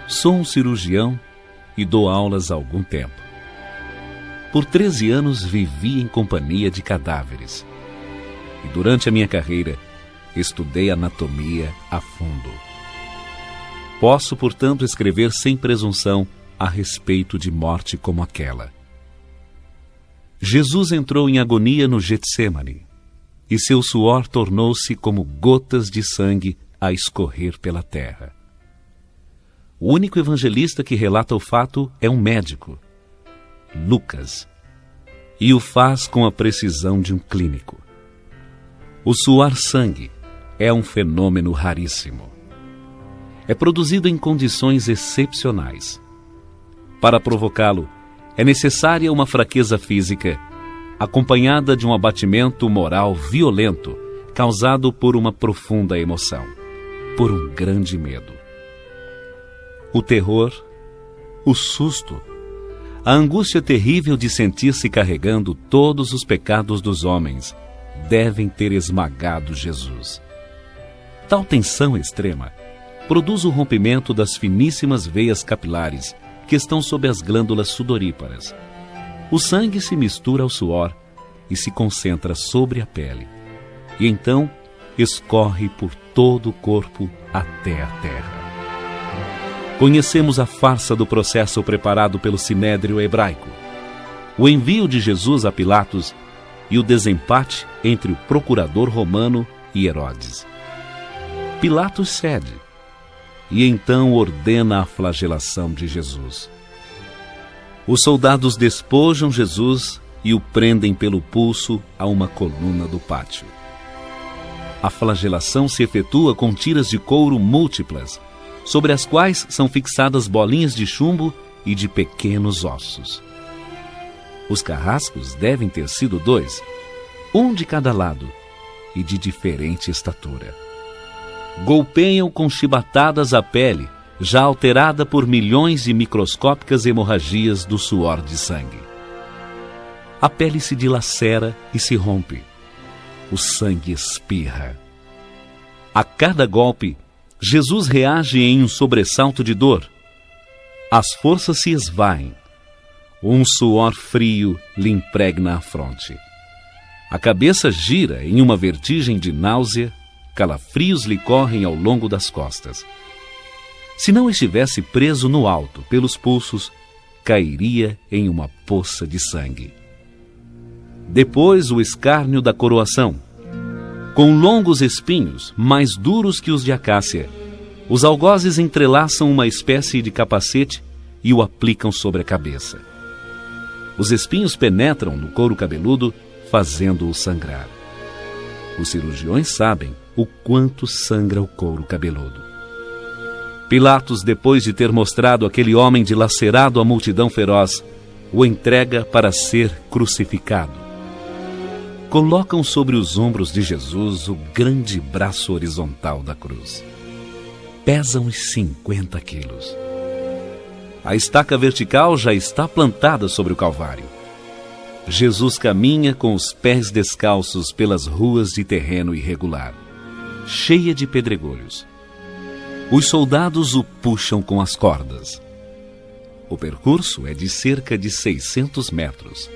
Sou um cirurgião e dou aulas há algum tempo. Por 13 anos vivi em companhia de cadáveres. E durante a minha carreira, estudei anatomia a fundo. Posso, portanto, escrever sem presunção a respeito de morte como aquela. Jesus entrou em agonia no Getsêmani, e seu suor tornou-se como gotas de sangue a escorrer pela terra. O único evangelista que relata o fato é um médico, Lucas, e o faz com a precisão de um clínico. O suar sangue é um fenômeno raríssimo. É produzido em condições excepcionais. Para provocá-lo, é necessária uma fraqueza física, acompanhada de um abatimento moral violento, causado por uma profunda emoção, por um grande medo. O terror, o susto, a angústia terrível de sentir-se carregando todos os pecados dos homens devem ter esmagado Jesus. Tal tensão extrema produz o rompimento das finíssimas veias capilares que estão sob as glândulas sudoríparas. O sangue se mistura ao suor e se concentra sobre a pele, e então escorre por todo o corpo até a terra. Conhecemos a farsa do processo preparado pelo Sinédrio hebraico, o envio de Jesus a Pilatos e o desempate entre o procurador romano e Herodes. Pilatos cede e então ordena a flagelação de Jesus. Os soldados despojam Jesus e o prendem pelo pulso a uma coluna do pátio. A flagelação se efetua com tiras de couro múltiplas, sobre as quais são fixadas bolinhas de chumbo e de pequenos ossos. Os carrascos devem ter sido 2, um de cada lado e de diferente estatura. Golpeiam com chibatadas a pele, já alterada por milhões de microscópicas hemorragias do suor de sangue. A pele se dilacera e se rompe. O sangue espirra. A cada golpe, Jesus reage em um sobressalto de dor. As forças se esvaem. Um suor frio lhe impregna a fronte. A cabeça gira em uma vertigem de náusea, calafrios lhe correm ao longo das costas. Se não estivesse preso no alto pelos pulsos, cairia em uma poça de sangue. Depois o escárnio da coroação. Com longos espinhos, mais duros que os de acácia, os algozes entrelaçam uma espécie de capacete e o aplicam sobre a cabeça. Os espinhos penetram no couro cabeludo, fazendo-o sangrar. Os cirurgiões sabem o quanto sangra o couro cabeludo. Pilatos, depois de ter mostrado aquele homem dilacerado à multidão feroz, o entrega para ser crucificado. Colocam sobre os ombros de Jesus o grande braço horizontal da cruz. Pesa uns 50 quilos. A estaca vertical já está plantada sobre o Calvário. Jesus caminha com os pés descalços pelas ruas de terreno irregular, cheia de pedregulhos. Os soldados o puxam com as cordas. O percurso é de cerca de 600 metros.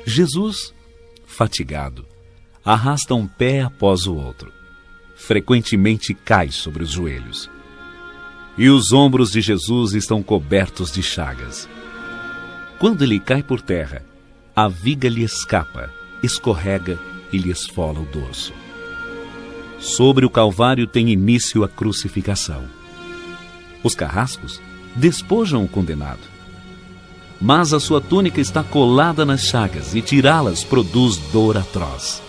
Jesus, fatigado, arrasta um pé após o outro. Frequentemente cai sobre os joelhos. E os ombros de Jesus estão cobertos de chagas. Quando ele cai por terra, a viga lhe escapa, escorrega e lhe esfola o dorso. Sobre o Calvário tem início a crucificação. Os carrascos despojam o condenado. Mas a sua túnica está colada nas chagas e tirá-las produz dor atroz.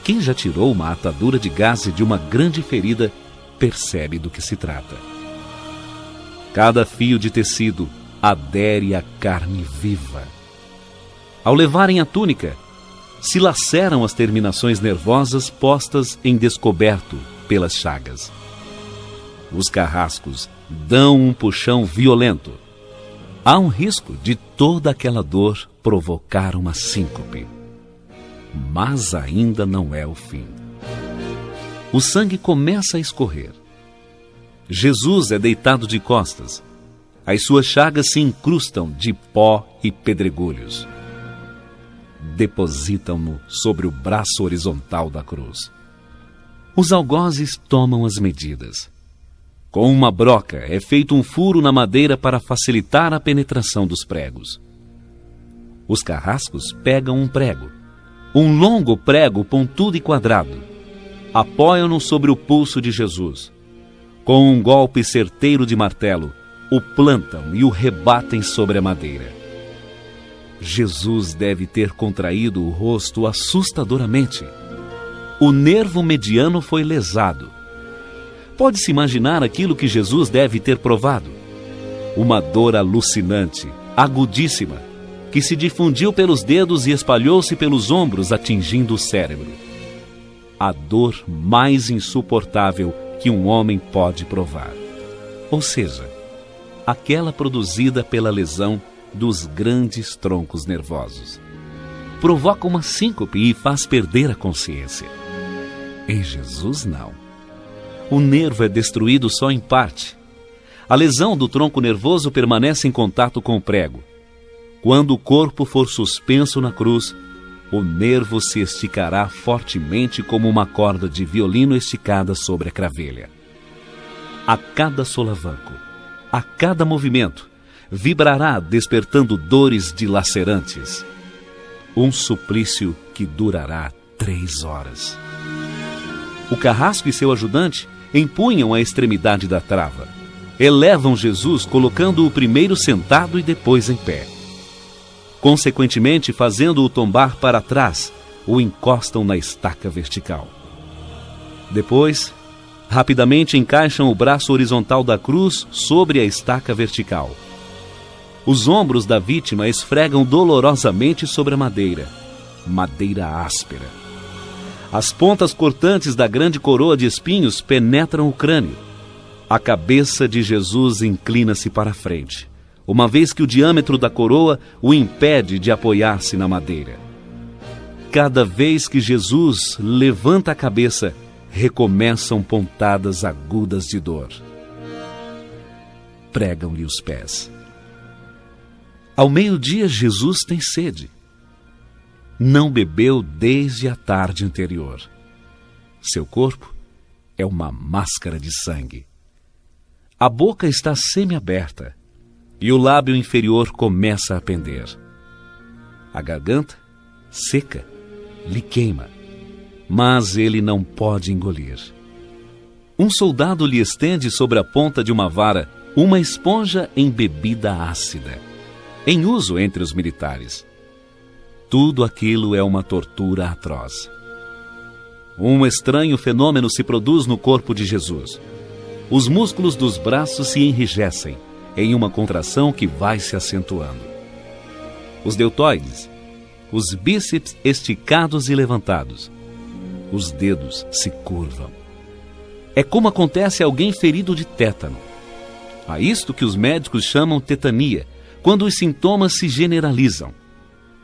Quem já tirou uma atadura de gaze de uma grande ferida percebe do que se trata. Cada fio de tecido adere à carne viva. Ao levarem a túnica, se laceram as terminações nervosas postas em descoberto pelas chagas. Os carrascos dão um puxão violento. Há um risco de toda aquela dor provocar uma síncope. Mas ainda não é o fim. O sangue começa a escorrer. Jesus é deitado de costas. As suas chagas se incrustam de pó e pedregulhos. Depositam-no sobre o braço horizontal da cruz. Os algozes tomam as medidas. Com uma broca é feito um furo na madeira para facilitar a penetração dos pregos. Os carrascos pegam um prego, um longo prego pontudo e quadrado, apoiam-no sobre o pulso de Jesus. Com um golpe certeiro de martelo, o plantam e o rebatem sobre a madeira. Jesus deve ter contraído o rosto assustadoramente. O nervo mediano foi lesado. Pode-se imaginar aquilo que Jesus deve ter provado. Uma dor alucinante, agudíssima, que se difundiu pelos dedos e espalhou-se pelos ombros, atingindo o cérebro. A dor mais insuportável que um homem pode provar. Ou seja, aquela produzida pela lesão dos grandes troncos nervosos. Provoca uma síncope e faz perder a consciência. Em Jesus, não. O nervo é destruído só em parte. A lesão do tronco nervoso permanece em contato com o prego. Quando o corpo for suspenso na cruz, o nervo se esticará fortemente como uma corda de violino esticada sobre a cravelha. A cada solavanco, a cada movimento, vibrará despertando dores dilacerantes. Um suplício que durará 3 horas. O carrasco e seu ajudante empunham a extremidade da trava. Elevam Jesus, colocando-o primeiro sentado e depois em pé. Consequentemente, fazendo-o tombar para trás, o encostam na estaca vertical. Depois, rapidamente encaixam o braço horizontal da cruz sobre a estaca vertical. Os ombros da vítima esfregam dolorosamente sobre a madeira, madeira áspera. As pontas cortantes da grande coroa de espinhos penetram o crânio. A cabeça de Jesus inclina-se para a frente, uma vez que o diâmetro da coroa o impede de apoiar-se na madeira. Cada vez que Jesus levanta a cabeça, recomeçam pontadas agudas de dor. Pregam-lhe os pés. Ao meio-dia, Jesus tem sede. Não bebeu desde a tarde anterior. Seu corpo é uma máscara de sangue. A boca está semiaberta e o lábio inferior começa a pender. A garganta, seca, lhe queima, mas ele não pode engolir. Um soldado lhe estende sobre a ponta de uma vara uma esponja embebida ácida, em uso entre os militares. Tudo aquilo é uma tortura atroz. Um estranho fenômeno se produz no corpo de Jesus. Os músculos dos braços se enrijecem em uma contração que vai se acentuando. Os deltoides, os bíceps esticados e levantados. Os dedos se curvam. É como acontece a alguém ferido de tétano. A isto que os médicos chamam tetania, quando os sintomas se generalizam.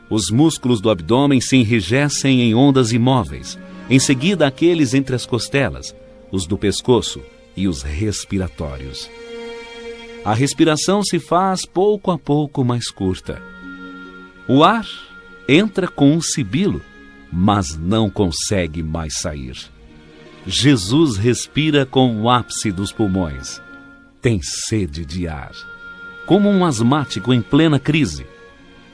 Os músculos do abdômen se enrijecem em ondas imóveis, em seguida aqueles entre as costelas, os do pescoço e os respiratórios. A respiração se faz pouco a pouco mais curta. O ar entra com um sibilo, mas não consegue mais sair. Jesus respira com o ápice dos pulmões. Tem sede de ar, como um asmático em plena crise.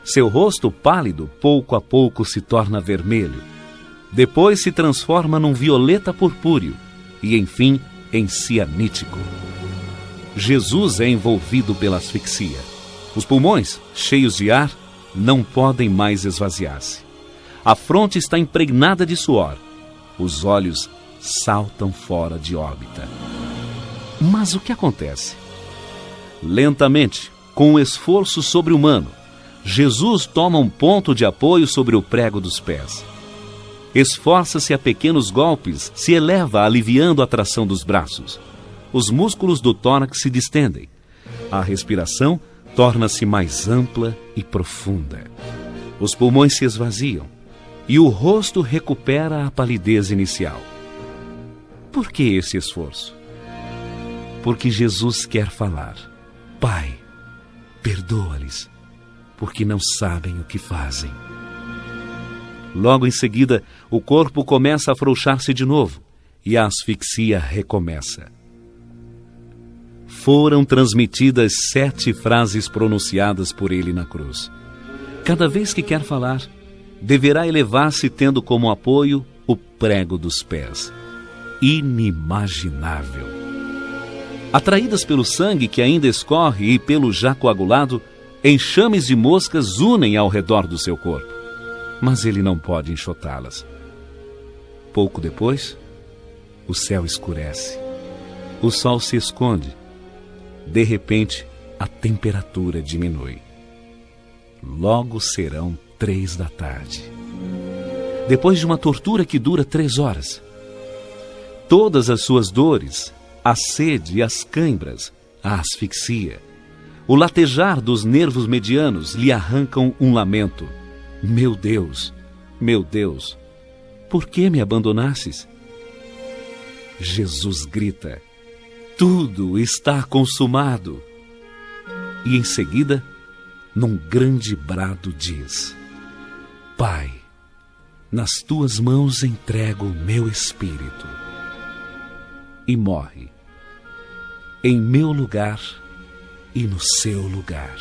Seu rosto pálido pouco a pouco se torna vermelho. Depois se transforma num violeta purpúreo e, enfim, em cianítico. Jesus é envolvido pela asfixia. Os pulmões, cheios de ar, não podem mais esvaziar-se. A fronte está impregnada de suor. Os olhos saltam fora de órbita. Mas o que acontece? Lentamente, com um esforço sobre-humano, Jesus toma um ponto de apoio sobre o prego dos pés. Esforça-se a pequenos golpes, se eleva aliviando a tração dos braços. Os músculos do tórax se distendem. A respiração torna-se mais ampla e profunda. Os pulmões se esvaziam e o rosto recupera a palidez inicial. Por que esse esforço? porque Jesus quer falar: Pai, perdoa-lhes, porque não sabem o que fazem. Logo em seguida, o corpo começa a afrouxar-se de novo e a asfixia recomeça. Foram transmitidas 7 frases pronunciadas por ele na cruz. Cada vez que quer falar, deverá elevar-se tendo como apoio o prego dos pés. Inimaginável. Atraídas pelo sangue que ainda escorre e pelo já coagulado, enxames de moscas unem ao redor do seu corpo, mas ele não pode enxotá-las. Pouco depois, o céu escurece, o sol se esconde. De repente, a temperatura diminui. Logo serão 3 da tarde. Depois de uma tortura que dura 3 horas, todas as suas dores, a sede e as cãibras, a asfixia, o latejar dos nervos medianos lhe arrancam um lamento: meu Deus, por que me abandonastes? Jesus grita: tudo está consumado. E em seguida, num grande brado diz: Pai, nas tuas mãos entrego o meu espírito. E morre, em meu lugar e no seu lugar.